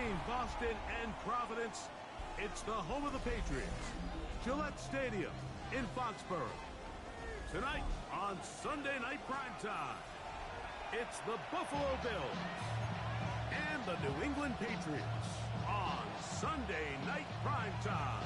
between Boston and Providence. It's the home of the Patriots, Gillette Stadium in Foxborough. Tonight on Sunday Night Primetime, it's the Buffalo Bills and the New England Patriots on Sunday Night Primetime.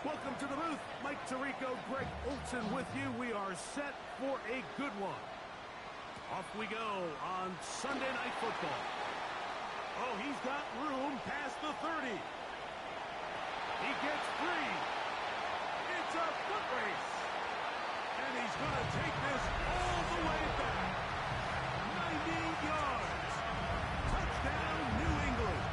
Welcome to the booth. Mike Tirico, Greg Olson with you. We are set for a good one. Off we go on Sunday Night Football. Oh, he's got room past the 30. He gets free. It's a foot race. And he's going to take this all the way back. 90 yards. Touchdown, New England.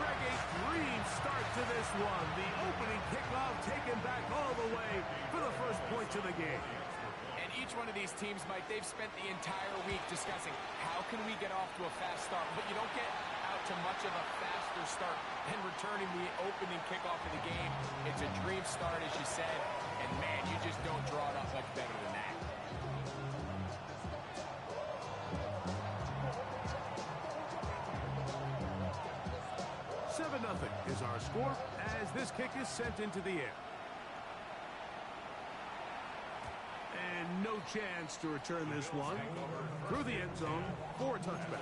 Greg, a dream start to this one. The opening kickoff taken back all the way for the first points of the game. And each one of these teams, Mike, they've spent the entire week discussing how can we get off to a fast start, but you don't get out to much of a faster start than returning the opening kickoff of the game. It's a dream start, as you said, and man, you just don't draw it up much better than that. Nothing is our score as this kick is sent into the air. And no chance to return this one through the end zone for a touchback.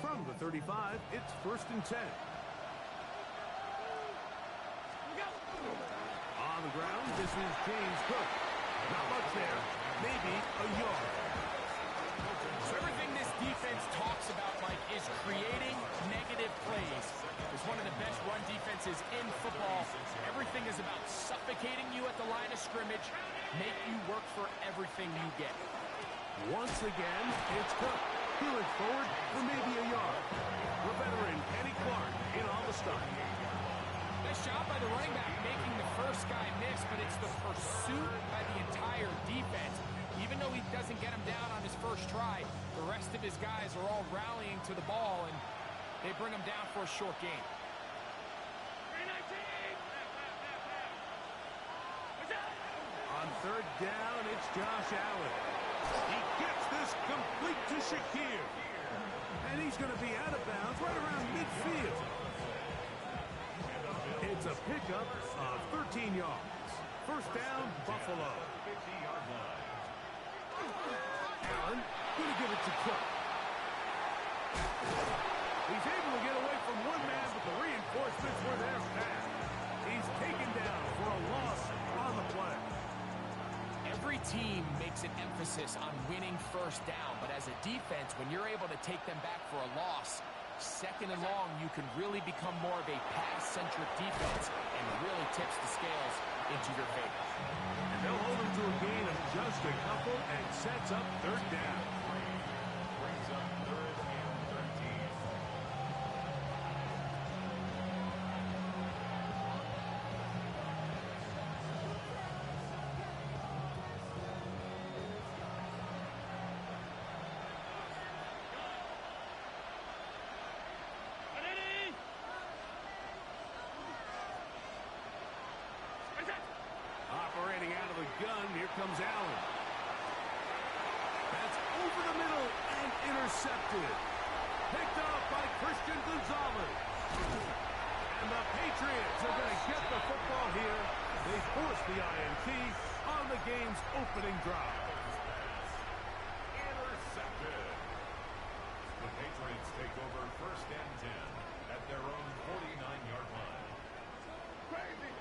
From the 35, it's 1st and 10. On the ground, this is James Cook. Not much there, maybe a yard. So everything this defense talks about, Mike, is creating negative plays. It's one of the best run defenses in football. Everything is about suffocating you at the line of scrimmage, make you work for everything you get. Once again, it's Cook. Peeling forward for maybe a yard. The veteran, Kenny Clark, in on the start. Nice job by the running back making the first guy miss, but it's the pursuit by the entire defense. Even though he doesn't get him down on his first try, the rest of his guys are all rallying to the ball, and they bring him down for a short gain. On 3rd down, it's Josh Allen. He gets this complete to Shakir. And he's going to be out of bounds right around midfield. It's a pickup of 13 yards. 1st down, Buffalo. Allen going to give it to Cook. He's able to get away from one man, but the reinforcements were there fast. He's taken down for a loss on the play. Every team makes an emphasis on winning 1st down, but as a defense, when you're able to take them back for a loss, 2nd and long, you can really become more of a pass-centric defense and really tips the scales into your favor. And they'll hold him to a gain of just a couple and sets up 3rd down. Brings up 3rd and 13. Operating out of the gun, here comes Allen. That's over the middle and intercepted. Picked up by Christian Gonzalez. And the Patriots are going to get the football here. They force the INT on the game's opening drive. Intercepted. The Patriots take over 1st and 10 at their own 49-yard line. Crazy.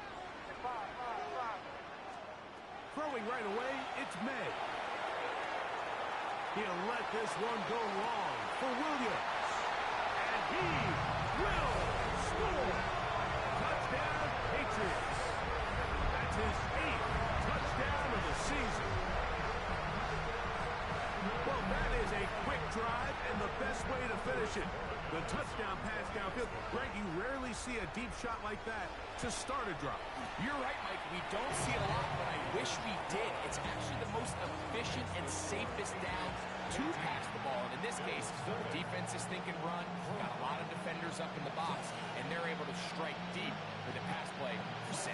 Throwing right away, it's May. He'll let this one go long for Williams. And he will score. Touchdown, Patriots. That's his 8th touchdown of the season. Well, that is a quick drive and the best way to finish it. The touchdown pass downfield. Greg, you rarely see a deep shot like that to start a drive. You're right, Mike. We don't see it a lot, but I wish we did. It's actually the most efficient and safest down to pass the ball. And in this case, the defense is thinking run, got a lot of defenders up in the box, and they're able to strike deep with a pass play for 6.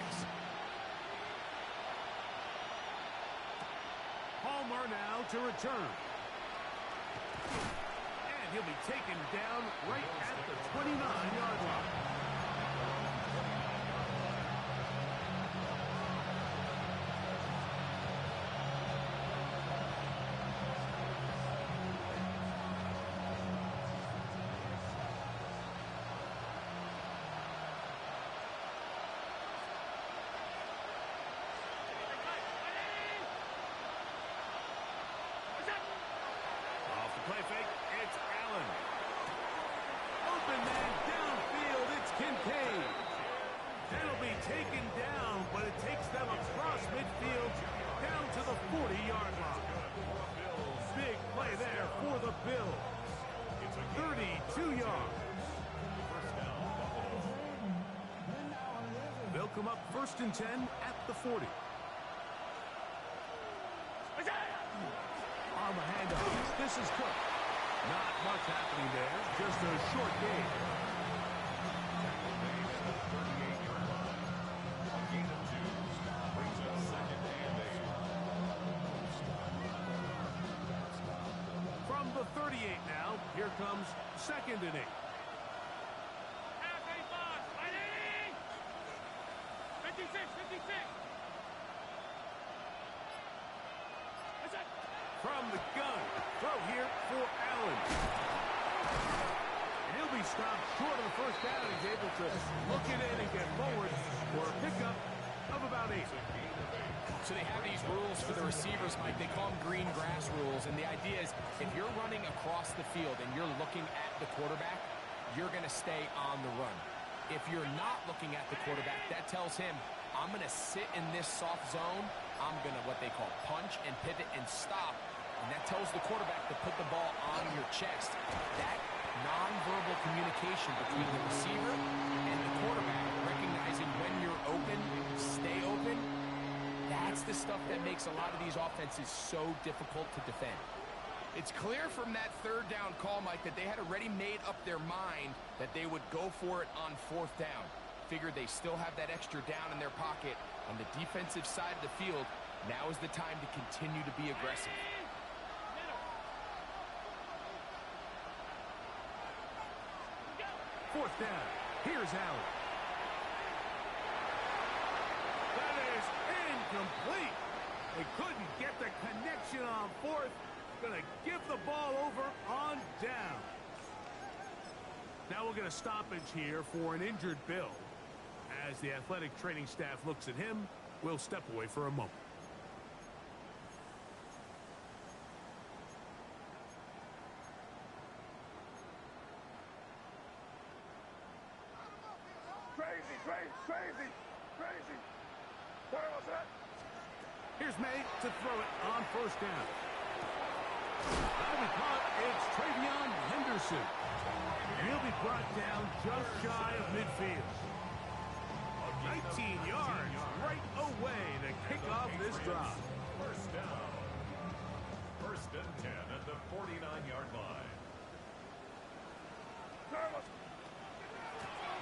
Palmer now to return. And he'll be taken down right at the 29-yard line. Play fake, it's Allen. Open man downfield, it's Kincaid. That'll be taken down, but it takes them across midfield down to the 40-yard line. Big play there for the Bills. 32 yards. They'll come up 1st and 10 at the 40. On the handoff, this is Cook. Not much happening there, just a short gain. From the 38 now, here comes 2nd and 8. Half a box, fighting! 56, 56. From the gun, throw here for Allen. And he'll be stopped short of the first down. He's able to look it in and get forward for a pickup of about 8. So they have these rules for the receivers, Mike. They call them green grass rules. And the idea is if you're running across the field and you're looking at the quarterback, you're going to stay on the run. If you're not looking at the quarterback, that tells him, I'm going to sit in this soft zone. I'm going to what they call punch and pivot and stop. And that tells the quarterback to put the ball on your chest. That nonverbal communication between the receiver and the quarterback, recognizing when you're open, stay open, that's the stuff that makes a lot of these offenses so difficult to defend. It's clear from that 3rd down call, Mike, that they had already made up their mind that they would go for it on 4th down. Figured they still have that extra down in their pocket on the defensive side of the field. Now is the time to continue to be aggressive. 4th down. Here's Allen. That is incomplete. They couldn't get the connection on 4th. Going to give the ball over on down. Now we'll get a stoppage here for an injured Bill. As the athletic training staff looks at him, we'll step away for a moment. Crazy. Where was that? Here's May to throw it on 1st down. That'll be caught. It's Travion Henderson. He'll be brought down just shy of midfield. 19 yards right away to kick off this drive. 1st down. 1st and 10 at the 49-yard line.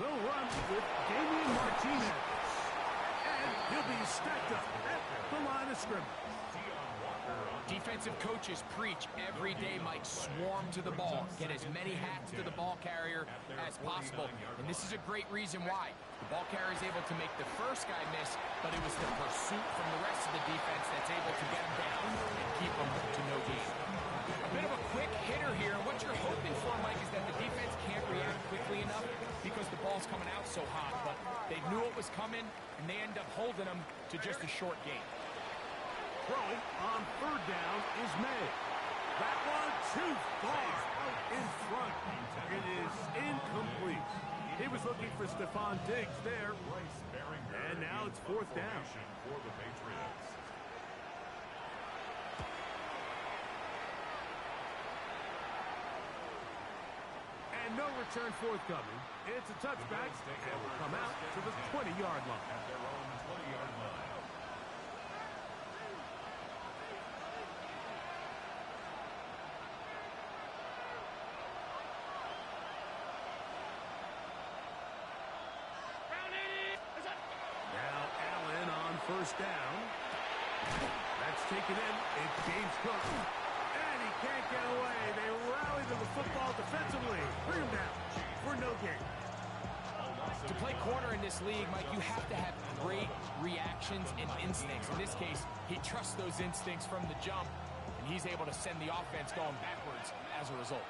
They'll run with Damian Martinez. And he'll be stacked up at the line of scrimmage. Defensive coaches preach every day, Mike, swarm to the ball. Get as many hats to the ball carrier as possible. And this is a great reason why. The ball carrier is able to make the first guy miss, but it was the pursuit from the rest of the defense that's able to get him down and keep him to no gain. A bit of a quick hitter here. What you're hoping for, Mike, is that the defense can't react quickly enough because the ball's coming out so hot. But they knew it was coming, and they end up holding them to just a short gain. Throwing on 3rd down is May. That one too far out in front. It is incomplete. He was looking for Stephon Diggs there. And now it's 4th down. For the Patriots. return forthcoming. It's a touchback, and will come out to the 20-yard line. At their own 20-yard line. Now Allen on first down. That's taken in. It's James Cook. And he can't get away. They rally to the football defensively. Bring him down for no gain. To play corner in this league, Mike, you have to have great reactions and instincts. In this case, he trusts those instincts from the jump, and he's able to send the offense going backwards as a result.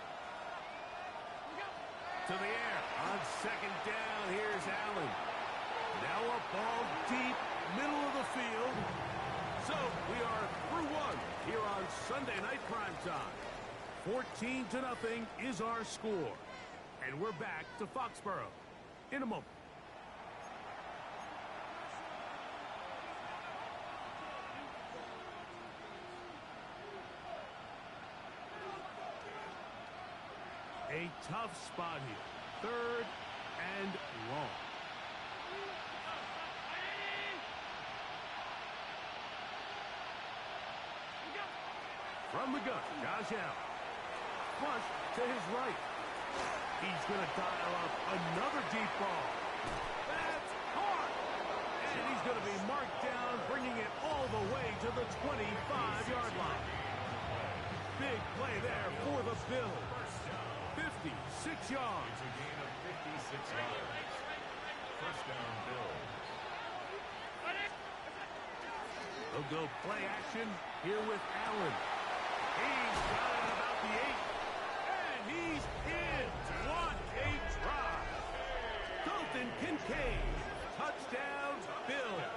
To the air. On second down, here's Allen. Now a ball deep, middle of the field. So we are through one here on Sunday Night Primetime. 14-0 is our score. And we're back to Foxborough in a moment. A tough spot here. 3rd and long. From the gun, Josh Allen. Flush to his right. He's going to dial up another deep ball. That's hard. And he's going to be marked down, bringing it all the way to the 25-yard line. Big play there for the Bills. 56 yards. It's a gain of 56 yards. First down, Bills. They'll go play action here with Allen. He's got it about the 8. And he's in. What a drive. Dalton Kincaid. Touchdown, Bills.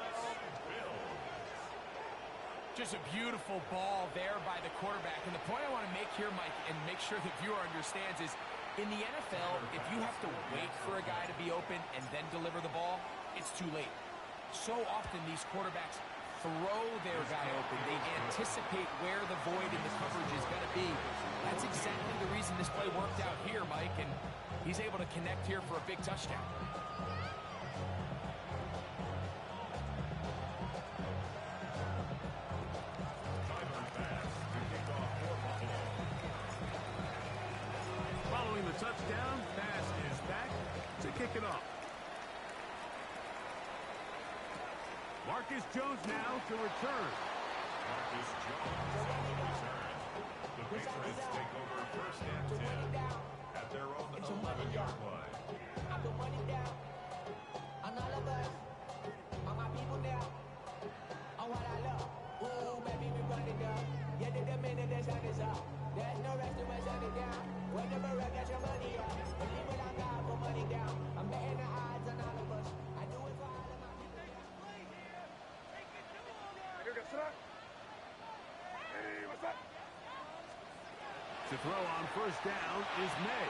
Just a beautiful ball there by the quarterback. And the point I want to make here, Mike, and make sure the viewer understands is, in the NFL, if you have to wait for a guy to be open and then deliver the ball, it's too late. So often these quarterbacks throw their guy open. They anticipate where the void in the coverage is going to be. That's exactly the reason this play worked out here, Mike, and he's able to connect here for a big touchdown. Following the touchdown, pass is back to kick it off. Marcus Jones now to return. Marcus Jones on the return. The Patriots take over first and 10 at their own 11-yard line. There's no rest to my shut it down. Whenever I get your money up, the people I got put money down. I'm betting the odds on all of us. I do it for all of my people. To throw on first down is May.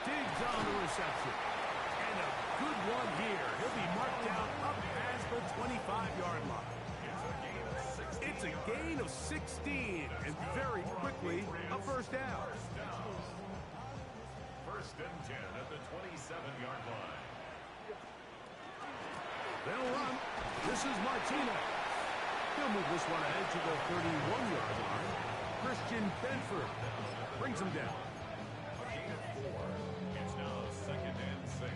Digs on the reception. And a good one here. He'll be marked down up past the 25-yard line. It's a gain of 16, and very quickly a first down. First and 10 at the 27-yard line. They'll run. This is Martinez. He'll move this one ahead to the 31-yard line. Christian Benford brings him down. A gain of 4. It's now second and 6.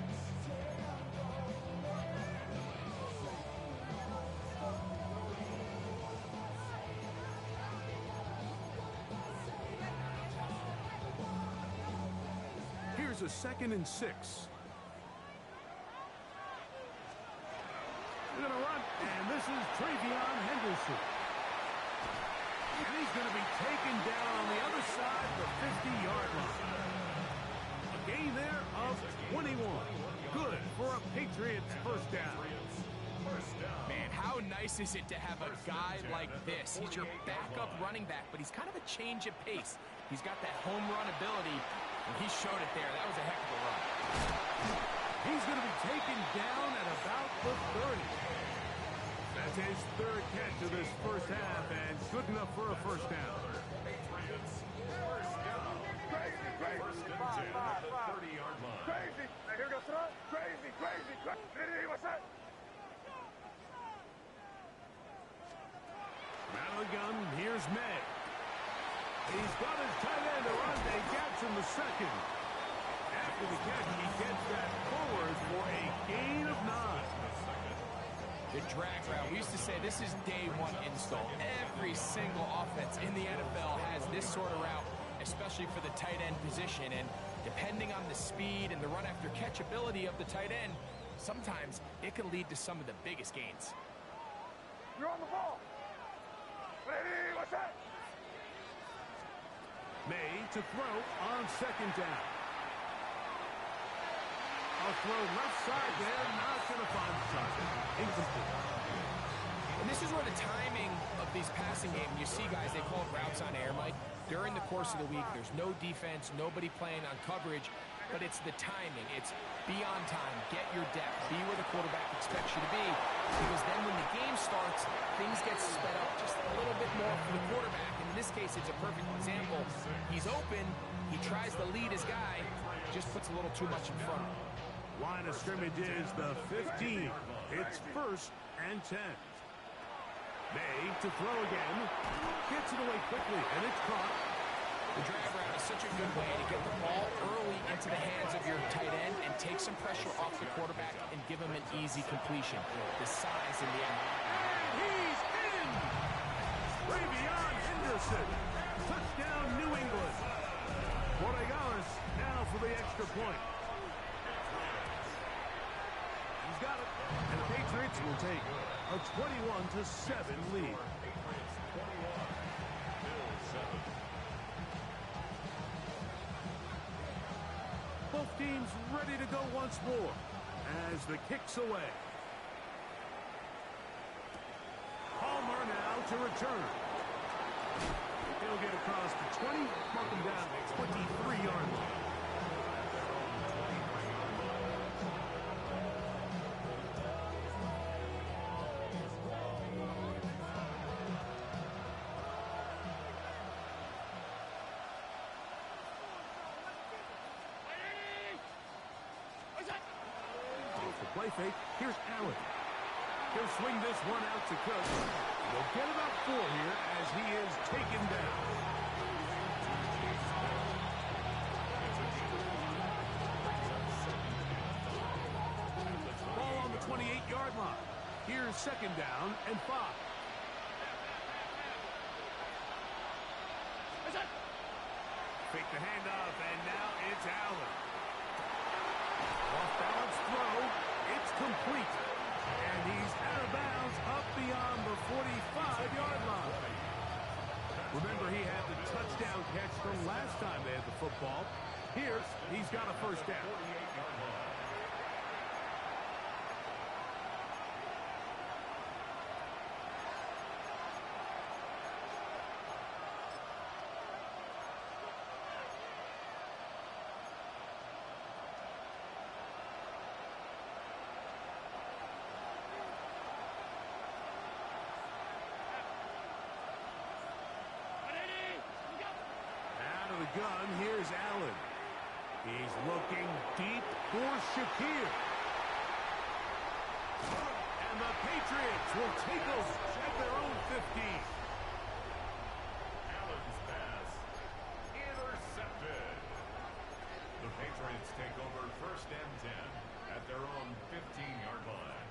Here's a 2nd and 6. They're going to run, and this is Travion Henderson. And he's going to be taken down on the other side of the 50-yard line. A gain there of 21. Good for a Patriots first down. Man, how nice is it to have a guy like this? He's your backup running back, but he's kind of a change of pace. He's got that home run ability, and he showed it there. That was a heck of a run. He's going to be taken down at about the 30. That's his 3rd catch of this first half, and good enough for a first down. Patriots, first down. First and 10 at the 30-yard line. gun, here's May. He's got his tight end, Arande Jackson II. After the catch, he gets that forward for a gain of 9. The drag route, we used to say this is day one install. Every single offense in the NFL has this sort of route, especially for the tight end position. And depending on the speed and the run after catch ability of the tight end, sometimes it can lead to some of the biggest gains. You're on the ball. Ready, what's that? May to throw on second down. A throw left side there, not going to find the target. Incomplete. And this is where the timing of these passing games, you see guys, they call it routes on air, Mike. During the course of the week, there's no defense, nobody playing on coverage, but it's the timing. It's be on time, get your depth, be where the quarterback expects you to be. Because then when the game starts, things get sped up just a little bit more for the quarterback. And in this case, it's a perfect example. He's open, he tries to lead his guy, just puts a little too much in front of him. Line of scrimmage is the 15. It's 1st and 10. May to throw again. Gets it away quickly, and it's caught. The drag route is such a good way to get the ball early into the hands of your tight end and take some pressure off the quarterback and give him an easy completion. The size in the end. And he's in! Ravion Henderson. Touchdown, New England. Borregales now for the extra point. He's got it. And the Patriots will take a 21-7 lead. Both teams ready to go once more as the kick's away. Palmer now to return. He'll get across the 20, mark him down at 23-yard line. Play fake. Here's Allen. He'll swing this one out to Cook. They'll get about 4 here as he is taken down. Ball on the 28-yard line. Here's 2nd down and 5. Fake the handoff, and now it's Allen. Off-balance throw. It's complete. And he's out of bounds up beyond the 45-yard line. Remember, he had the touchdown catch from last time they had the football. Here, he's got a 1st down. The gun, here's Allen. He's looking deep for Shakir. And the Patriots will take over at their own 15. Allen's pass intercepted. The Patriots take over 1st and 10 at their own 15-yard line.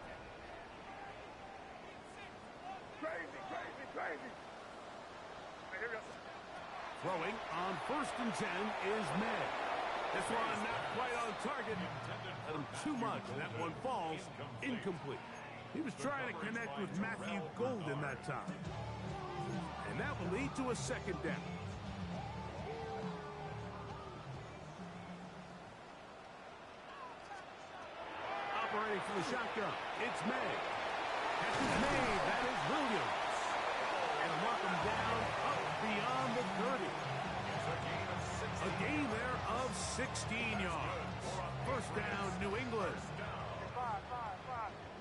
Crazy, crazy, crazy. Here we go. Throwing on 1st and 10 is May. This one not quite on target. Let him too much, and that one falls incomplete. He was trying to connect with Matthew Golden that time. And that will lead to a 2nd down. Operating for the shotgun, it's May. Catch is made, that is Williams. And mark him down up beyond the 30. A gain there of 16 yards. 1st down, New England.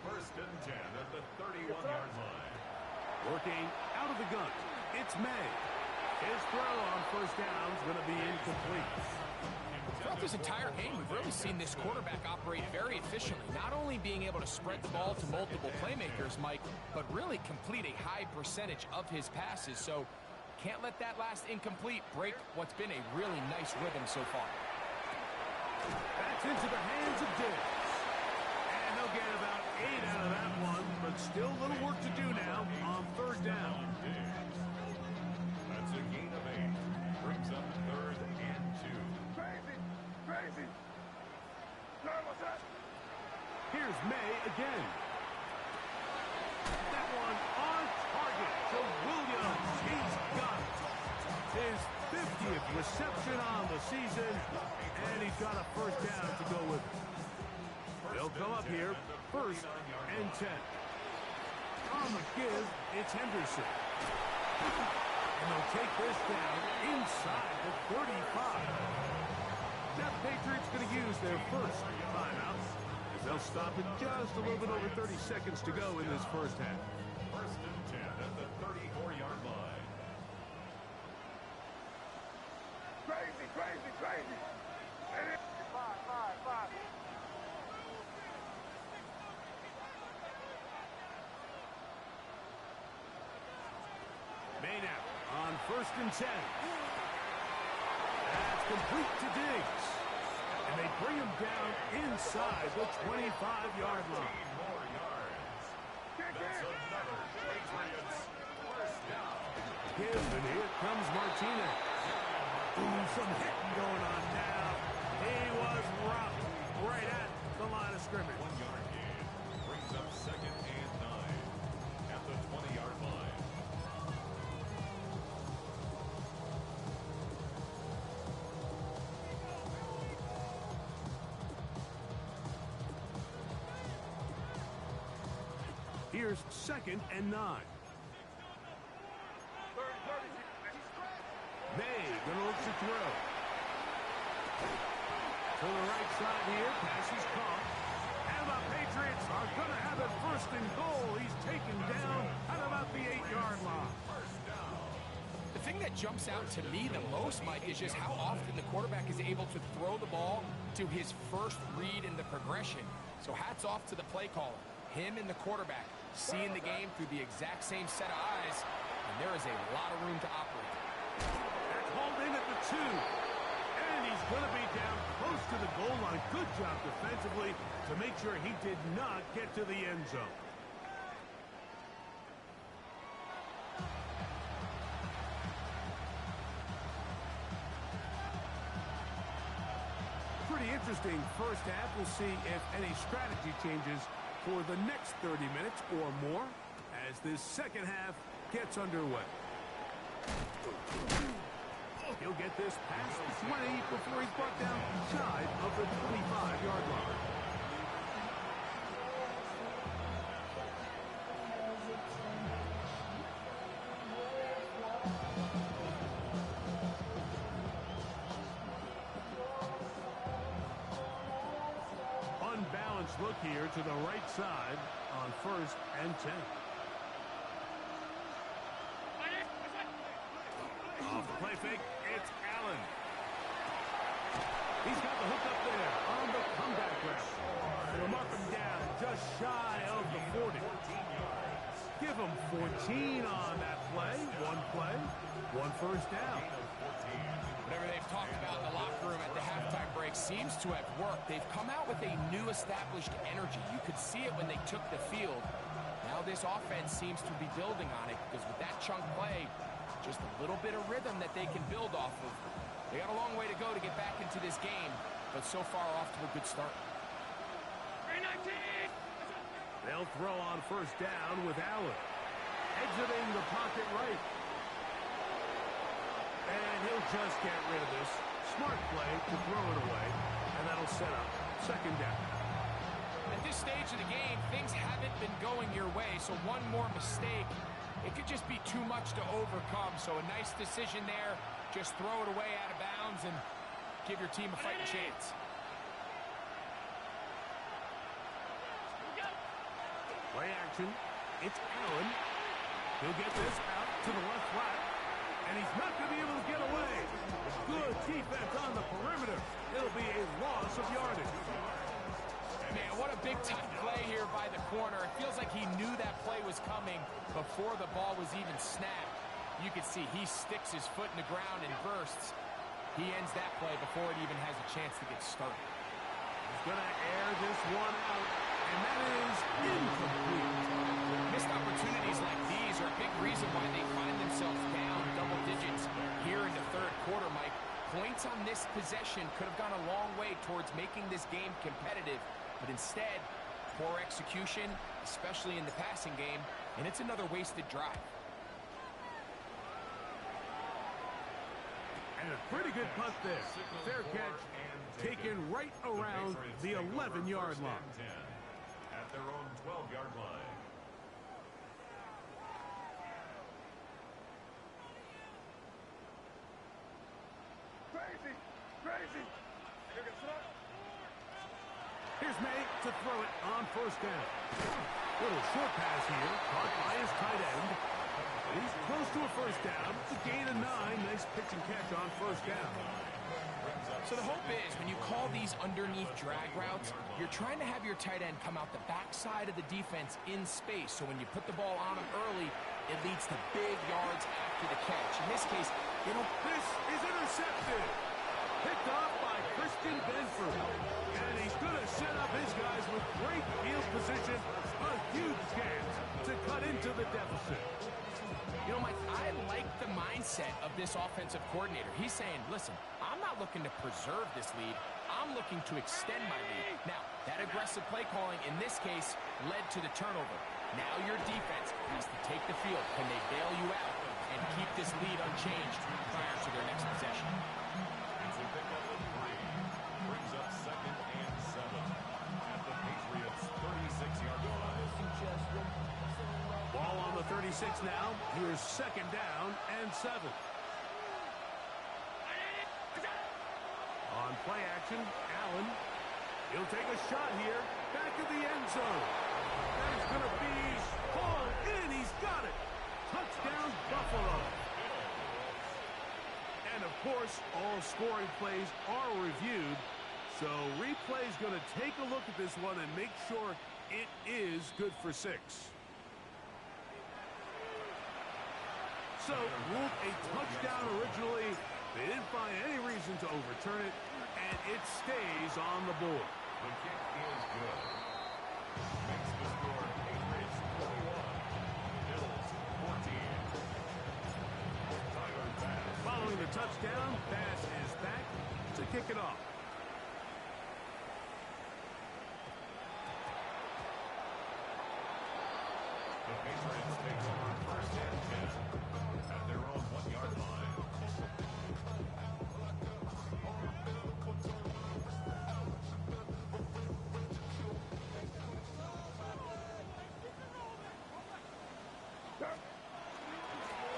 1st and 10 at the 31-yard line. Working out of the gun, it's May. His throw on 1st down is going to be incomplete. Throughout this entire game, we've really seen this quarterback operate very efficiently, not only being able to spread the ball to multiple playmakers, Mike, but really complete a high percentage of his passes. So can't let that last incomplete break what's been a really nice rhythm so far. That's into the hands of Diggs. And he'll get about 8 out of that one, but still a little work to do now on third down. That's a gain of 8. Brings up 3rd and 2. Crazy. No, what's that? Here's May again. That one on target to Williams. He's got it. His 50th reception on the season, and he's got a first down to go with it. They'll come up here, 1st and 10. On the give, it's Henderson. And they'll take this down inside the 35. Now the Patriots going to use their first timeout, as they'll stop it just a little bit over 30 seconds to go in this first half. 1st and 10 at the 34-yard line. Crazy. Five. May now on 1st and 10. That's complete to Diggs. And they bring him down inside the 25-yard line. 15 more yards. That's another Patriots first down. Give, and here comes Martinez. Ooh, some hitting going on now. He was rocked right at the line of scrimmage. 1-yard gain. Brings up 2nd and 9 at the 20-yard line. Here's 2nd and 9. May gonna look to throw. To the right side here, pass is caught. And the Patriots are gonna have it 1st and goal. He's taken down at about the 8-yard line. The thing that jumps out to me the most, Mike, is just how often the quarterback is able to throw the ball to his first read in the progression. So hats off to the play caller. Him and the quarterback seeing the game through the exact same set of eyes, and there is a lot of room to operate. That's hauled in at the 2. And he's going to be down close to the goal line. Good job defensively to make sure he did not get to the end zone. Pretty interesting first half. We'll see if any strategy changes for the next 30 minutes or more as this second half gets underway. He'll get this past the 20 before he's brought down shy of the 25-yard line. Unbalanced look here to the right side on 1st and 10. Off the play fake, it's Allen. He's got the hook up there on the comeback route. They'll mark him down just shy of the 40. Give him 14 on that play. One first down. Whatever they've talked about in the locker room at the halftime break seems to have worked. They've come out with a new established energy. You could see it when they took the field. Now this offense seems to be building on it because with that chunk play, just a little bit of rhythm that they can build off of. They got a long way to go to get back into this game, but so far off to a good start. They'll throw on 1st down with Allen. Exiting the pocket right. And he'll just get rid of this. Smart play to throw it away, and that'll set up 2nd down. At this stage of the game, things haven't been going your way, so one more mistake, it could just be too much to overcome. So a nice decision there. Just throw it away out of bounds and give your team a fighting chance. Play action. It's Allen. He'll get this out to the left flat. And he's not going to be able to get away. Good defense on the perimeter. It'll be a loss of yardage. Man, what a big-time play here by the corner. It feels like he knew that play was coming before the ball was even snapped. You can see he sticks his foot in the ground and bursts. He ends that play before it even has a chance to get started. He's going to air this one out, and that is incomplete. Missed opportunities like these are a big reason why they find themselves down double digits here in the third quarter, Mike. Points on this possession could have gone a long way towards making this game competitive, but instead, poor execution, especially in the passing game, and it's another wasted drive. And a pretty good punt there. Fair catch, taken right around the 11-yard line. At their own 12-yard line. Crazy! Crazy! You can stop. Here's May to throw it on first down. Little short pass here, caught by his tight end. He's close to a first down. It's a gain of 9. Nice pitch and catch on first down. So the hope is when you call these underneath drag routes, you're trying to have your tight end come out the backside of the defense in space. So when you put the ball on him early, it leads to big yards after the catch. In this case, they don't... This is intercepted. Picked off by Christian Benford. And he's going to set up his guys with great field position. A huge chance to cut into the deficit. You know, Mike, I like the mindset of this offensive coordinator. He's saying, listen, I'm not looking to preserve this lead. I'm looking to extend my lead. Now, that aggressive play calling in this case led to the turnover. Now your defense has to take the field. Can they bail you out and keep this lead unchanged prior to their next possession? It's a pickup of 3. Brings up 2nd and 7 at the Patriots' 36-yard line. Ball on the 36 now. Here's 2nd down and 7. On play action, Allen. He'll take a shot here. Back of the end zone. That is going to be hauled in. He's got it. Touchdown, Buffalo. And, of course, all scoring plays are reviewed. So replay's going to take a look at this one and make sure it is good for 6. So, ruled a touchdown originally. They didn't find any reason to overturn it, and it stays on the board. The kick is good. Makes the score Patriots 21, Bills 14. Tyler Bass. Following the touchdown, Bass is back to kick it off. The Patriots take over 1st and 10 at their own 1-yard line.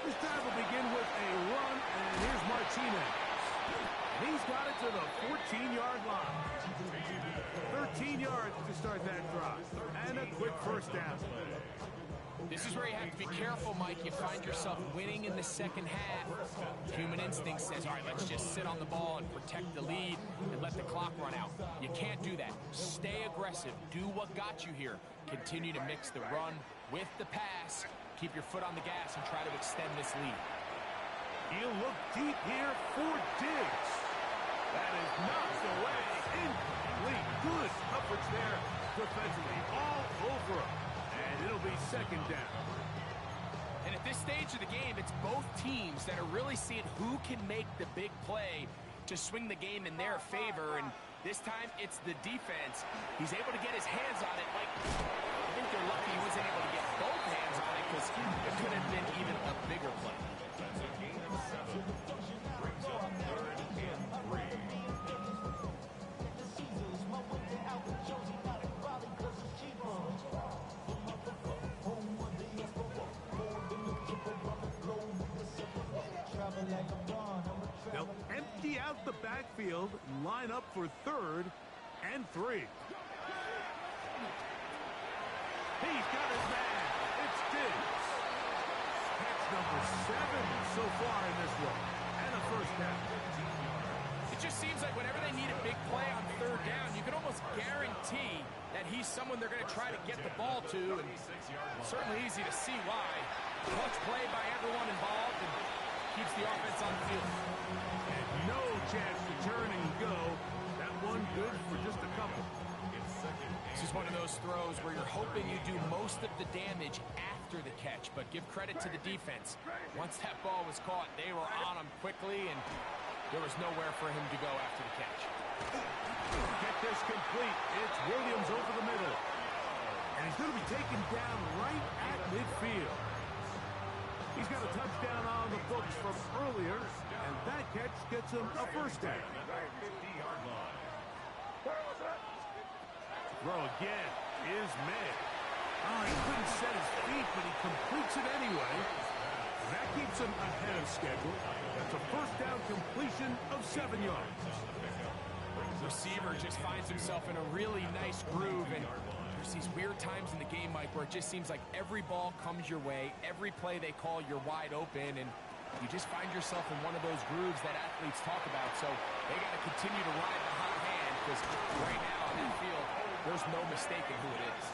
This drive will begin with a run, and here's Martinez. He's got it to the 14-yard line. 13 yards to start that drive, and a quick first down. This is where you have to be careful, Mike. You find yourself winning in the second half. Human instinct says, all right, let's just sit on the ball and protect the lead and let the clock run out. You can't do that. Stay aggressive. Do what got you here. Continue to mix the run with the pass. Keep your foot on the gas and try to extend this lead. He'll look deep here for Diggs. That is knocked away. Incomplete. Good coverage there defensively. All over him. And it'll be 2nd down. And at this stage of the game, it's both teams that are really seeing who can make the big play to swing the game in their favor. And this time, it's the defense. He's able to get his hands on it. Like, I think they're lucky he wasn't able to get both hands on it because it could have been even a bigger play. That's a gain of 7. Brings up 3rd and 3. They'll empty out the backfield, line up for 3rd and 3. He's got his man. It's Diggs. Catch number 7 so far in this one. And a first down. It just seems like whenever they need a big play on third down, you can almost guarantee that he's someone they're going to try to get the ball to, and it's certainly easy to see why. Clutch play by everyone involved and keeps the offense on the field. And no chance to turn and go. That one good for just a couple. This is one of those throws where you're hoping you do most of the damage after the catch, but give credit to the defense. Once that ball was caught, they were on him quickly, and there was nowhere for him to go after the catch. Get this complete. It's Williams over the middle. And he's going to be taken down right at midfield. He's got a touchdown on the books from earlier, and that catch gets him a first down. 50-yard line. Throw again is made. Oh, he couldn't set his feet, but he completes it anyway. That keeps him ahead of schedule. That's a first down completion of 7 yards. Receiver just finds himself in a really nice groove, and there's these weird times in the game, Mike, where it just seems like every ball comes your way, every play they call, you're wide open, and you just find yourself in one of those grooves that athletes talk about. So they got to continue to ride the hot hand, because right now on that field, there's no mistaking who it is.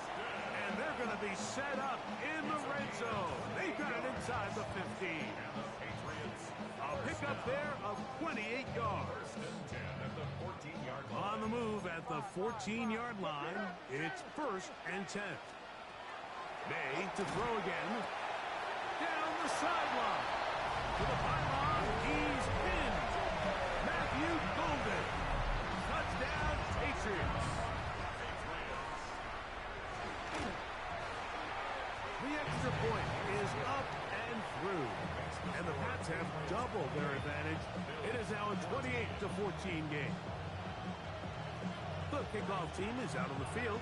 And they're going to be set up in the red zone. They've got it inside the 15. A pickup there of 28 yards. On the move at the 14-yard line, it's 1st and 10. May to throw again. Down the sideline. To the pylon, he's pinned. Matthew Golden. Touchdown, Patriots. The extra point is up and through. And the Pats have doubled their advantage. It is now a 28-14 game. The kickoff team is out on the field,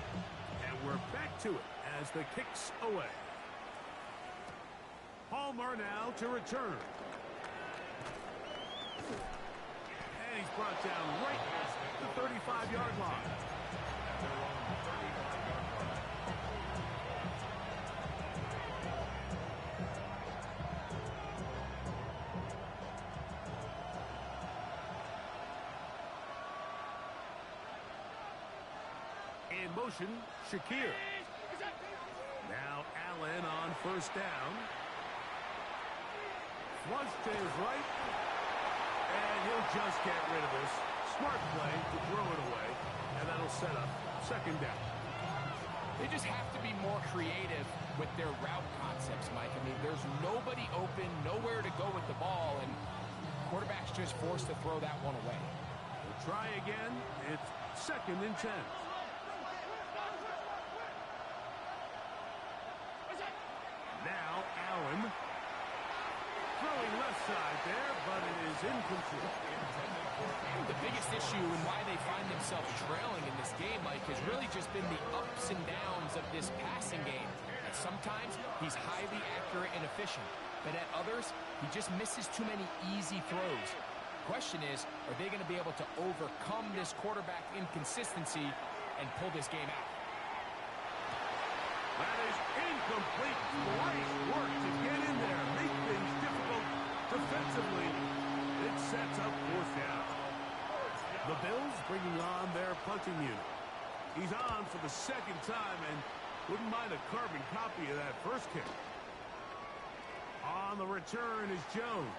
and we're back to it as the kick's away. Palmer now to return. And he's brought down right at the 35-yard line. In motion, Shakir. Now Allen on first down. Flush to his right. And he'll just get rid of this. Smart play to throw it away. And that'll set up 2nd down. They just have to be more creative with their route concepts, Mike. I mean, there's nobody open, nowhere to go with the ball, and quarterback's just forced to throw that one away. We'll try again. It's 2nd and 10. Now Allen. Throwing left side there, but it is incomplete. The biggest issue and why they find themselves trailing in this game, Mike, has really just been the ups and downs of this passing game. And sometimes he's highly accurate and efficient, but at others, he just misses too many easy throws. The question is, are they going to be able to overcome this quarterback inconsistency and pull this game out? That is incomplete. Great work to get in there, make things difficult defensively. It sets up 4th down. The Bills bringing on their punting unit. He's on for the 2nd time and wouldn't mind a carbon copy of that first kick. On the return is Jones.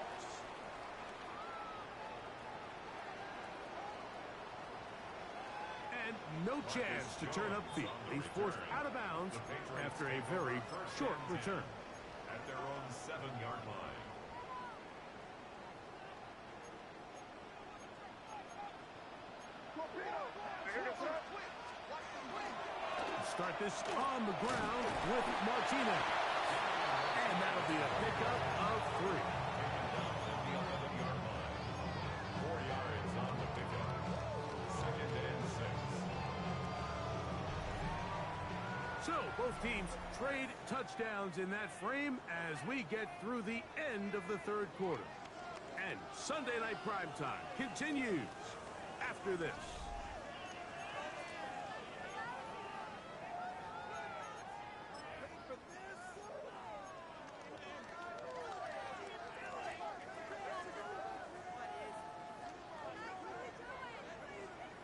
And no chance to turn upfield. He's forced out of bounds after a very short return. At their own 7-yard line. Start this on the ground with Martinez. And that'll be a pickup of 3. 4 yards on the pickup. 2nd and 6. So both teams trade touchdowns in that frame as we get through the end of the 3rd quarter. And Sunday Night Primetime continues after this.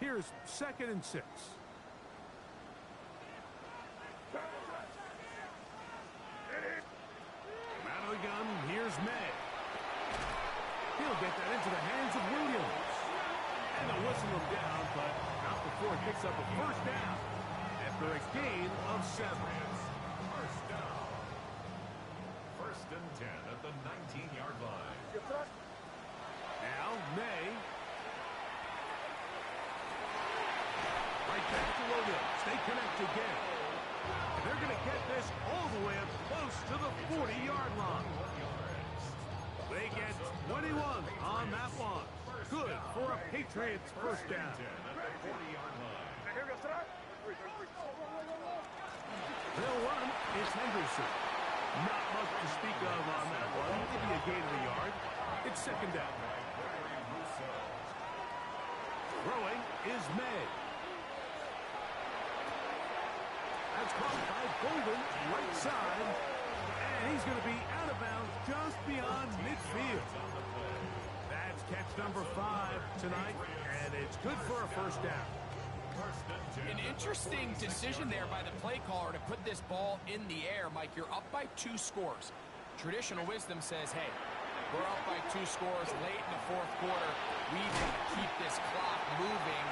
Here's 2nd and 6. Out of the gun, here's May. He'll get that into the hands of Williams. And they'll whistle him down, but not before he picks up a 1st down after a gain of 7. First down. 1st and 10 at the 19-yard line. Now, May. Right back to Williams. They connect again. And they're going to get this all the way up close to the 40-yard line. They get 21 on that one. Good for a Patriots 1st down. They'll run. It's Henderson. Not much to speak of on that one. Maybe a gain of a yard. It's 2nd down. Throwing is May. That's caught by Golden, right side. And he's going to be out of bounds just beyond midfield. That's catch number 5 tonight, and it's good for a 1st down. An interesting decision there by the play caller to put this ball in the air. Mike, you're up by 2 scores. Traditional wisdom says, hey, we're up by 2 scores late in the 4th quarter. We've got to keep this clock moving.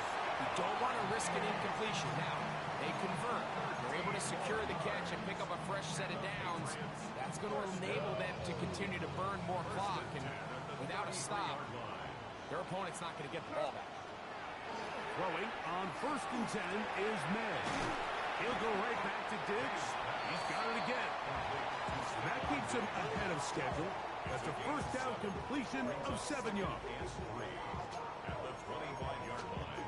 We don't want to risk an incompletion. Now, they convert. They're able to secure the catch and pick up a fresh set of downs. That's going to enable them to continue to burn more clock. And without a stop, their opponent's not going to get the ball back. Throwing on 1st and 10 is May. He'll go right back to Diggs. He's got it again. That keeps him ahead of schedule. That's a 1st down completion of 7 yards. At the 25-yard line.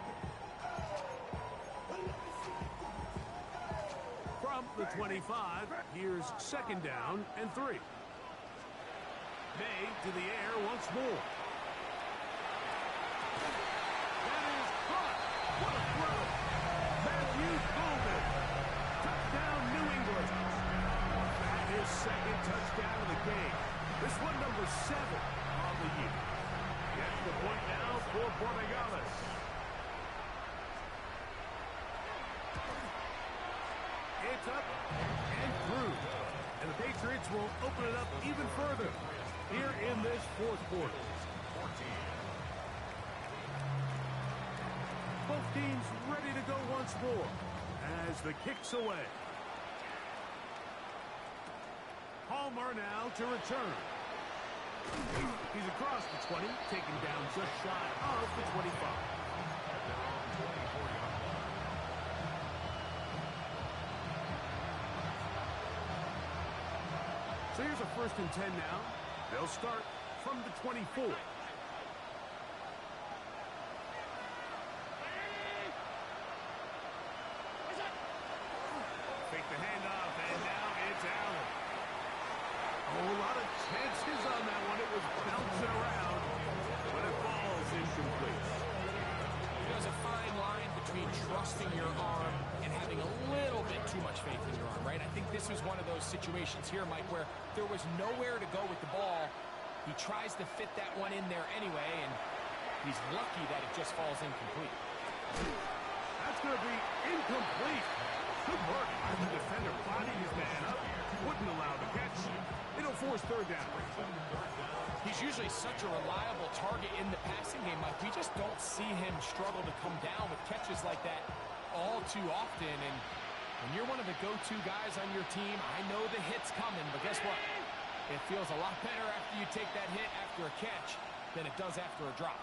From the 25, here's 2nd down and 3. May to the air once more. That is caught. What a throw. Matthew Golden. Touchdown, New England. That is 2nd touchdown of the game. This one number 7 on the year. Gets the point now for Borregales. It's up and through. And the Patriots will open it up even further here in this 4th quarter. Both teams ready to go once more as the kick's away. Palmer now to return. He's across the 20, taken down just shy of the 25. So here's a 1st and 10 now. They'll start from the 24. Fake the handoff, and now it's Allen. A lot of chances on that one. It was bouncing around, but it falls incomplete. There's a fine line between trusting your arm and having a little bit too much faith in your arm, right? I think this was one of those situations here, Mike, where there was nowhere to go with the ball. He tries to fit that one in there anyway, and he's lucky that it just falls incomplete. That's going to be incomplete. Good work by the defender, botting his man up. Wouldn't allow the catch. It'll force 3rd down. He's usually such a reliable target in the passing game, Mike. We just don't see him struggle to come down with catches like that all too often. And when you're one of the go-to guys on your team, I know the hit's coming, but guess what? It feels a lot better after you take that hit after a catch than it does after a drop.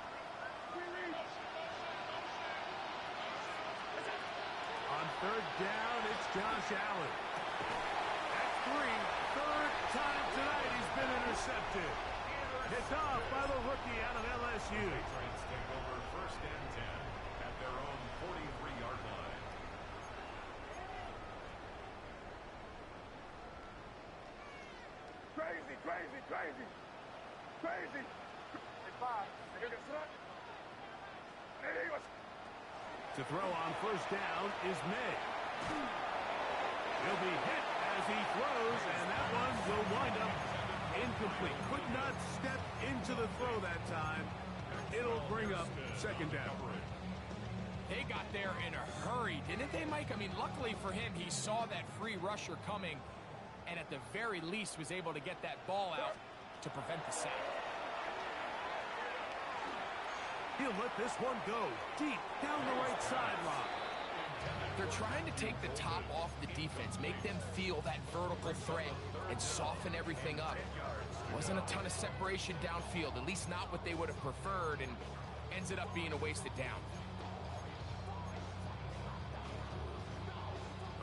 On 3rd down, it's Josh Allen. That's 3. 3rd time tonight he's been intercepted. Picked off by the rookie out of LSU. Patriots take over 1st and 10 at their own 43-yard line. Crazy, crazy, crazy. Crazy. 5. To throw on 1st down is May. He'll be hit as he throws, and that one will wind up incomplete. Could not step into the throw that time. It'll bring up 2nd down. They got there in a hurry, didn't they, Mike? I mean, luckily for him, he saw that free rusher coming and at the very least was able to get that ball out to prevent the sack. He'll let this one go deep down the right sideline. They're trying to take the top off the defense, make them feel that vertical threat, and soften everything up. Wasn't a ton of separation downfield, at least not what they would have preferred, and ended up being a wasted down.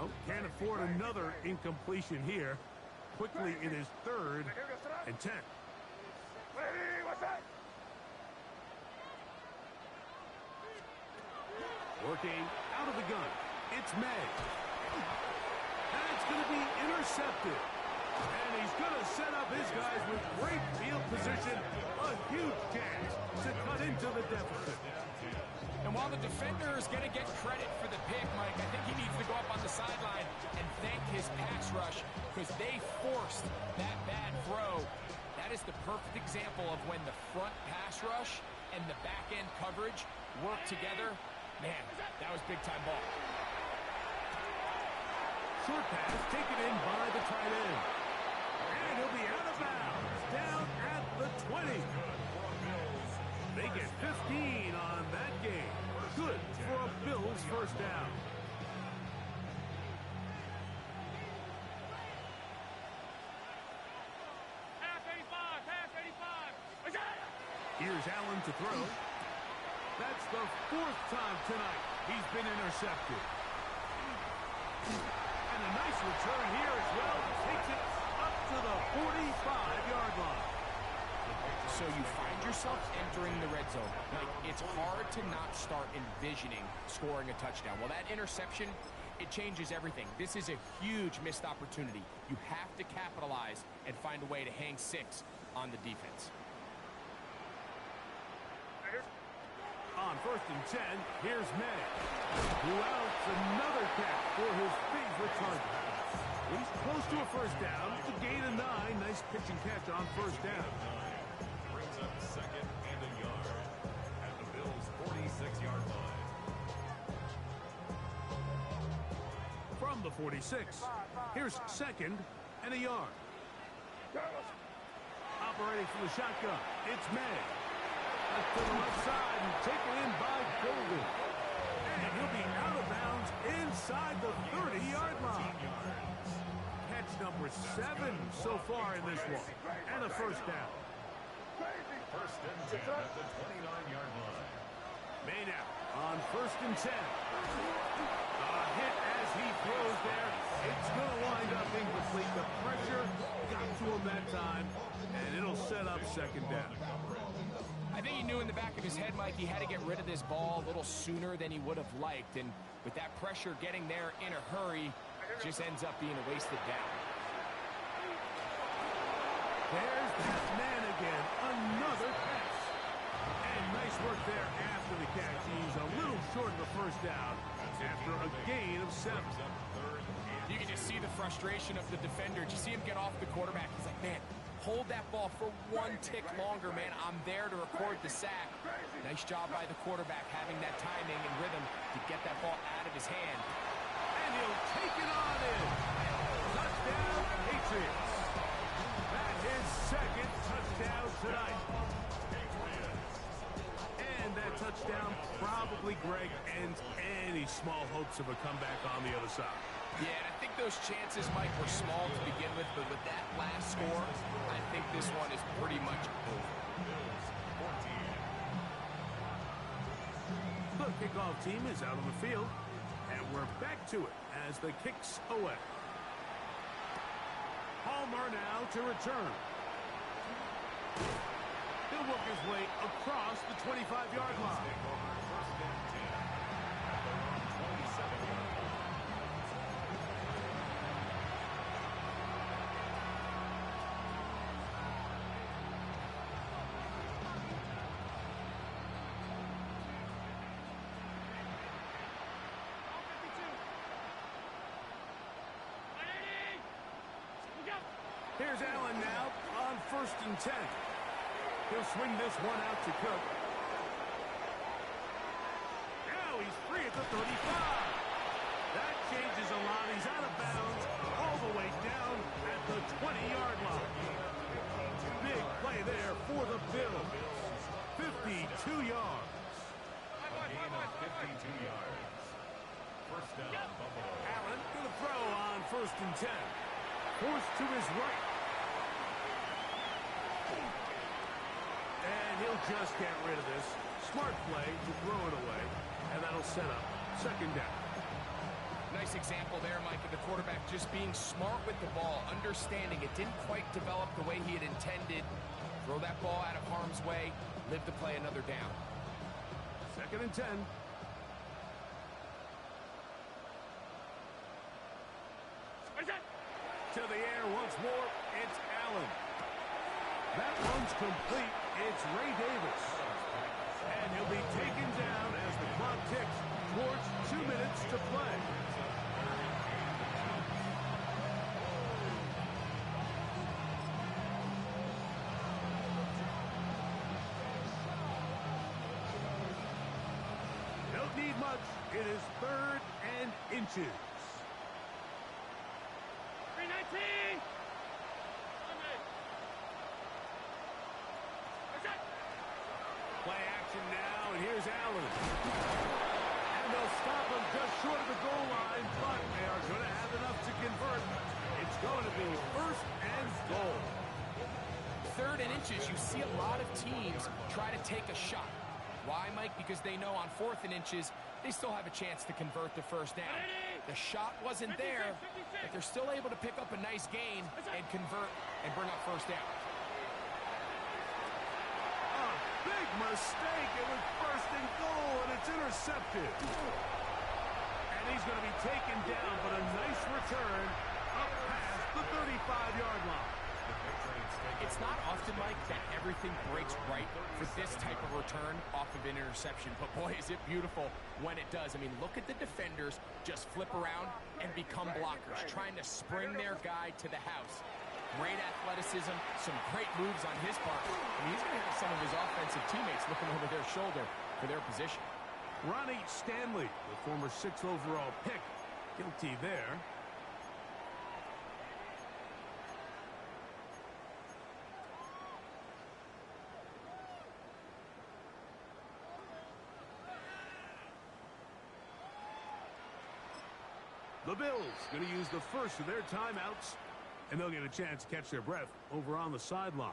Oh, can't afford another incompletion here. Quickly, it is 3rd and 10. Ready, what's that? Working out of the gun. It's May. And it's going to be intercepted. And he's going to set up his guys with great field position. A huge chance to cut into the deficit. And while the defender is going to get credit for the pick, Mike, I think he needs to go up on the sideline and thank his pass rush because they forced that bad throw. That is the perfect example of when the front pass rush and the back end coverage work together. Man, that was big-time ball. Short pass taken in by the tight end. And he'll be out of bounds, down at the 20. They get 15 on that game. Good for a Bills first down. Pass 85, pass 85. Here's Allen to throw. That's the 4th time tonight he's been intercepted. And a nice return here as well. Takes it up to the 45-yard line. So you find yourself entering the red zone. Like, it's hard to not start envisioning scoring a touchdown. Well, that interception, it changes everything. This is a huge missed opportunity. You have to capitalize and find a way to hang 6 on the defense. On 1st and 10, here's May, who outs another catch for his favorite target. He's close to a first down. It's a gain of 9. Nice pitch and catch on first down. Brings up 2nd and a yard at the Bills' 46-yard line. From the 46, here's 2nd and a yard. Operating from the shotgun, it's May. Left to the left side and taken in by Golden. And he'll be out of bounds inside the 30-yard line. Catch number 7 so far in this one. And a first down. First and 10 at the 29-yard line. May now on 1st and 10. A hit as he throws there. It's going to wind up incomplete. The pressure got to him that time, and it'll set up 2nd down. I think he knew in the back of his head, Mike, he had to get rid of this ball a little sooner than he would have liked. And with that pressure getting there in a hurry, just ends up being a wasted down. There's that man again. Another pass. And nice work there after the catch. He's a little short of the first down after a gain of 7. You can just see the frustration of the defender. Did you see him get off the quarterback? He's like, man, hold that ball for 1 tick longer, man. I'm there to record the sack. Nice job by the quarterback having that timing and rhythm to get that ball out of his hand. And he'll take it on in. Touchdown, Patriots. That is 2nd touchdown tonight. And that touchdown probably, Greg, ends any small hopes of a comeback on the other side. Yeah, and I think those chances, Mike, were small to begin with, but with that last score, I think this one is pretty much over. The kickoff team is out on the field, and we're back to it as the kick's away. Palmer now to return. He'll work his way across the 25-yard line. Here's Allen now on 1st and 10. He'll swing this one out to Cook. Now he's free at the 35. That changes a lot. He's out of bounds all the way down at the 20-yard line. Big play there for the Bills. 52 yards. A gain of 52 yards. First down, Buffalo. Allen going to throw on 1st and 10. Forced to his right. And he'll just get rid of this. Smart play to throw it away. And that'll set up 2nd down. Nice example there, Mike, of the quarterback just being smart with the ball, understanding it didn't quite develop the way he had intended. Throw that ball out of harm's way, live to play another down. 2nd and 10. To the air once more, it's Allen. That one's complete. It's Ray Davis. And he'll be taken down as the clock ticks towards 2 minutes to play. Don't need much. It is 3rd and inches. 319. Play action now, and here's Allen. And they'll stop him just short of the goal line, but they are going to have enough to convert. It's going to be 1st and goal. 3rd and inches, you see a lot of teams try to take a shot. Why, Mike? Because they know on 4th and inches, they still have a chance to convert the 1st down. The shot wasn't there, but they're still able to pick up a nice gain and convert and bring up 1st down. Big mistake. It was 1st and goal, and it's intercepted. And he's going to be taken down, but a nice return up past the 35-yard line. It's not often, Mike, that everything breaks right for this type of return off of an interception. But, boy, is it beautiful when it does. I mean, look at the defenders just flip around and become blockers, trying to spring their guy to the house. Great athleticism, some great moves on his part. I mean, he's going to have some of his offensive teammates looking over their shoulder for their position. Ronnie Stanley, the former 6th overall pick, guilty there. The Bills going to use the first of their timeouts, and they'll get a chance to catch their breath over on the sideline.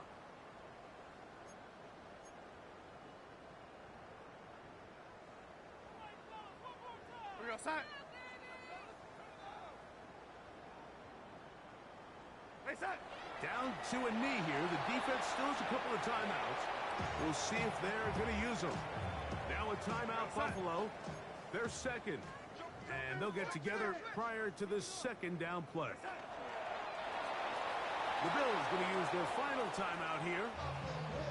We're outside. Hey, set. Down to a knee here. The defense still has a couple of timeouts. We'll see if they're going to use them. Now a timeout, Buffalo. They're 2nd. And they'll get together prior to this 2nd down play. The Bills going to use their final timeout here.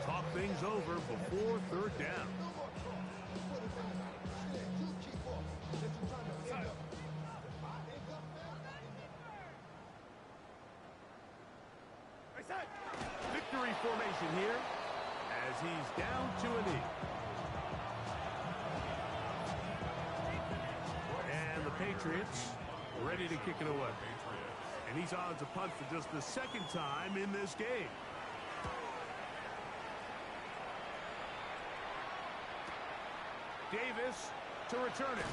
Talk things over before 3rd down. Victory formation here as he's down to a knee. And the Patriots ready to kick it away. And he's on to punt for just the 2nd time in this game. Davis to return it.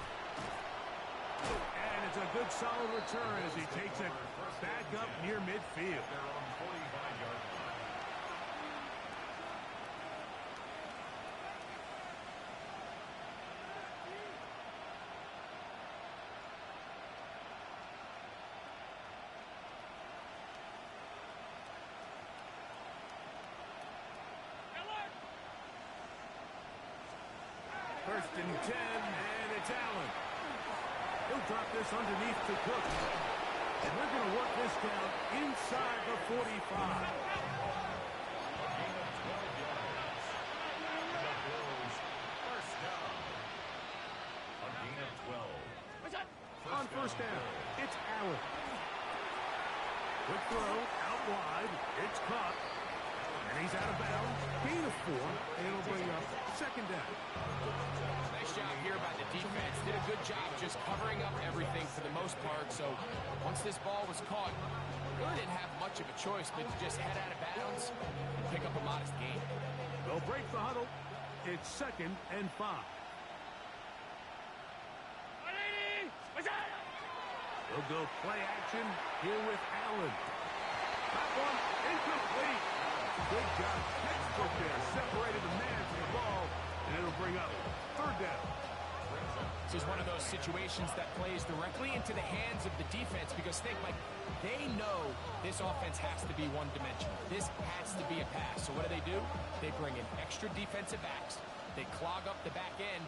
And it's a good solid return as he takes it back up near midfield. Their own 45-yard line. First and 10, and it's Allen. He'll drop this underneath to Cook. And they're going to work this down inside the 45. A gain of 12 yards. The Bills, 1st down. A gain of 12. On 1st down, it's Allen. Quick throw, out wide. It's caught. And he's out of bounds. Gain of 4. And it'll bring up second down. Nice job here by the defense. Did a good job just covering up everything for the most part. So once this ball was caught, really didn't have much of a choice but to just head out of bounds and pick up a modest gain. They'll break the huddle. It's 2nd and 5. They'll go play action here with Allen. That one incomplete. Good job. Textbook there. Separated the man from the ball, and it'll bring up 3rd down. This is one of those situations that plays directly into the hands of the defense because think, like, they know this offense has to be one-dimensional. This has to be a pass. So what do? They bring in extra defensive backs. They clog up the back end.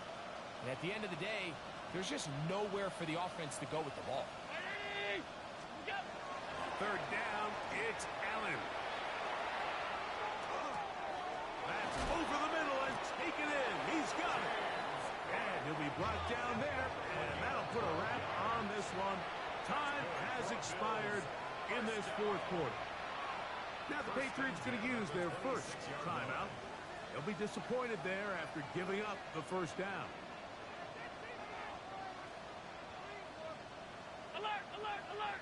And at the end of the day, there's just nowhere for the offense to go with the ball. 3rd down, it's Allen. That's over the middle and taken in. He's got it. And he'll be brought down there, and that'll put a wrap on this one. Time has expired in this 4th quarter. Now the Patriots going to use their first timeout. They'll be disappointed there after giving up the 1st down. Alert, alert, alert!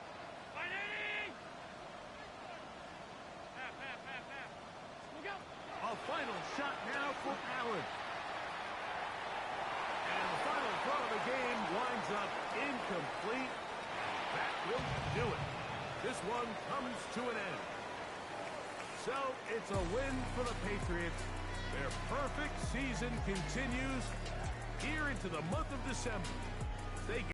A final shot now for Allen. And the final throw of the game winds up incomplete. That will do it. This one comes to an end. So it's a win for the Patriots. Their perfect season continues here into the month of December. They